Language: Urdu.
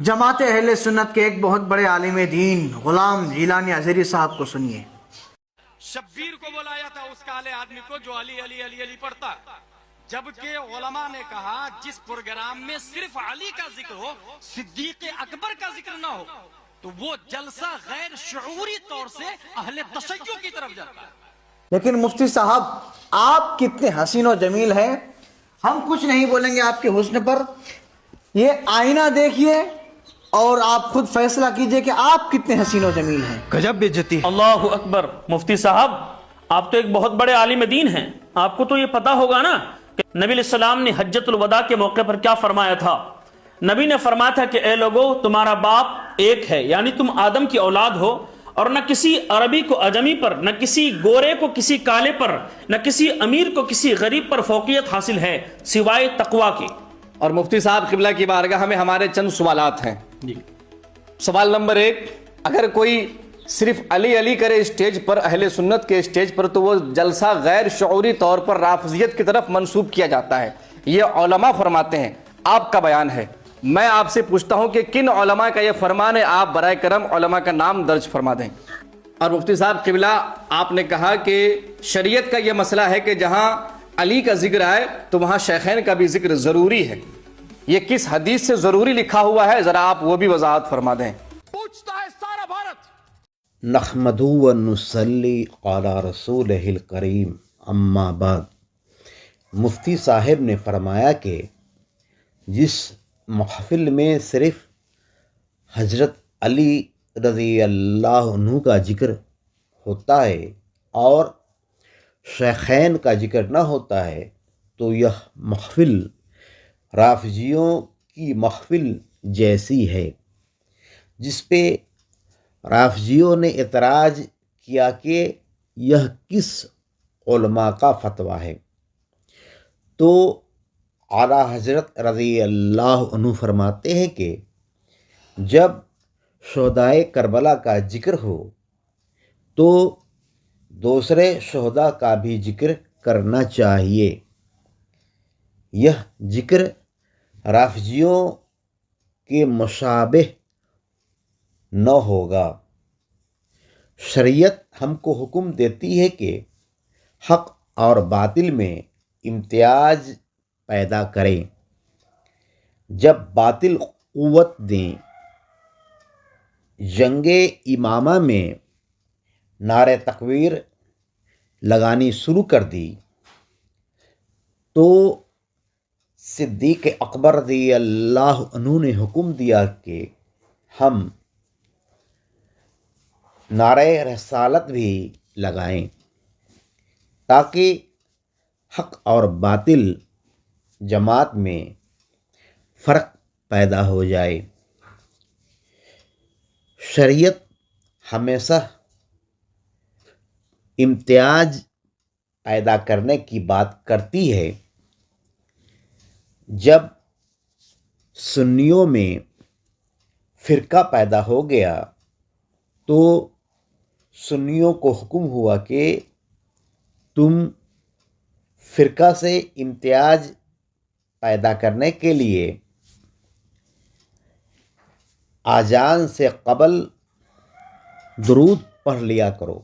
جماعت اہل سنت کے ایک بہت بڑے عالم دین غلام جیلانی اظہری صاحب کو سنیے۔ شبیر کو بلایا تھا اس کالے آدمی کو جو علی علی علی علی پڑھتا، جبکہ علماء نے کہا جس پروگرام میں صرف علی کا ذکر ہو، صدیق اکبر کا ذکر نہ ہو، تو وہ جلسہ غیر شعوری طور سے اہل تشیع کی طرف جاتا ہے۔ لیکن مفتی صاحب آپ کتنے حسین و جمیل ہیں، ہم کچھ نہیں بولیں گے آپ کے حسن پر، یہ آئینہ دیکھیے اور آپ خود فیصلہ کیجئے کہ آپ کتنے حسین و جمیل ہیں۔ گجب بےعزتی۔ اللہ اکبر۔ مفتی صاحب آپ تو ایک بہت بڑے عالم دین ہیں، آپ کو تو یہ پتا ہوگا نا کہ نبی علیہ السلام نے حجۃ الوداع کے موقع پر کیا فرمایا تھا۔ نبی نے فرمایا تھا کہ اے لوگو تمہارا باپ ایک ہے، یعنی تم آدم کی اولاد ہو، اور نہ کسی عربی کو عجمی پر، نہ کسی گورے کو کسی کالے پر، نہ کسی امیر کو کسی غریب پر فوقیت حاصل ہے سوائے تقوی کے۔ اور مفتی صاحب قبلہ کی بارگاہ میں ہمارے چند سوالات ہیں۔ سوال نمبر 1، اگر کوئی صرف علی علی کرے اسٹیج پر، اہل سنت کے اسٹیج پر، تو وہ جلسہ غیر شعوری طور پر رافضیت کی طرف منسوب کیا جاتا ہے، یہ علماء فرماتے ہیں، آپ کا بیان ہے۔ میں آپ سے پوچھتا ہوں کہ کن علماء کا یہ فرمان ہے، آپ برائے کرم علماء کا نام درج فرما دیں۔ اور مفتی صاحب قبلہ آپ نے کہا کہ شریعت کا یہ مسئلہ ہے کہ جہاں علی کا ذکر آئے تو وہاں شیخین کا بھی ذکر ضروری ہے، یہ کس حدیث سے ضروری لکھا ہوا ہے، ذرا آپ وہ بھی وضاحت فرما دیں۔ پوچھتا ہے سارا بھارت۔ نحمدہ و نصلی علی رسولہ الکریم، اما بعد۔ مفتی صاحب نے فرمایا کہ جس محفل میں صرف حضرت علی رضی اللہ عنہ کا ذکر ہوتا ہے اور شیخین کا ذکر نہ ہوتا ہے تو یہ محفل رافضیوں کی محفل جیسی ہے، جس پہ رافضیوں نے اعتراض کیا کہ یہ کس علماء کا فتویٰ ہے، تو اعلیٰ حضرت رضی اللہ عنہ فرماتے ہیں کہ جب شہدائے کربلا کا ذکر ہو تو دوسرے شہداء کا بھی ذکر کرنا چاہیے، یہ ذکر رافضیوں کے مشابہ نہ ہوگا۔ شریعت ہم کو حکم دیتی ہے کہ حق اور باطل میں امتیاز پیدا کریں، جب باطل قوت دیں۔ جنگ امامہ میں نعرہ تکبیر لگانی شروع کر دی تو صدیق اکبر رضی اللہ عنہ نے حکم دیا کہ ہم نعرہ رسالت بھی لگائیں تاکہ حق اور باطل جماعت میں فرق پیدا ہو جائے۔ شریعت ہمیشہ امتیاز پیدا کرنے کی بات کرتی ہے۔ جب سنیوں میں فرقہ پیدا ہو گیا تو سنیوں کو حکم ہوا کہ تم فرقہ سے امتیاز پیدا کرنے کے لیے اذان سے قبل درود پڑھ لیا کرو۔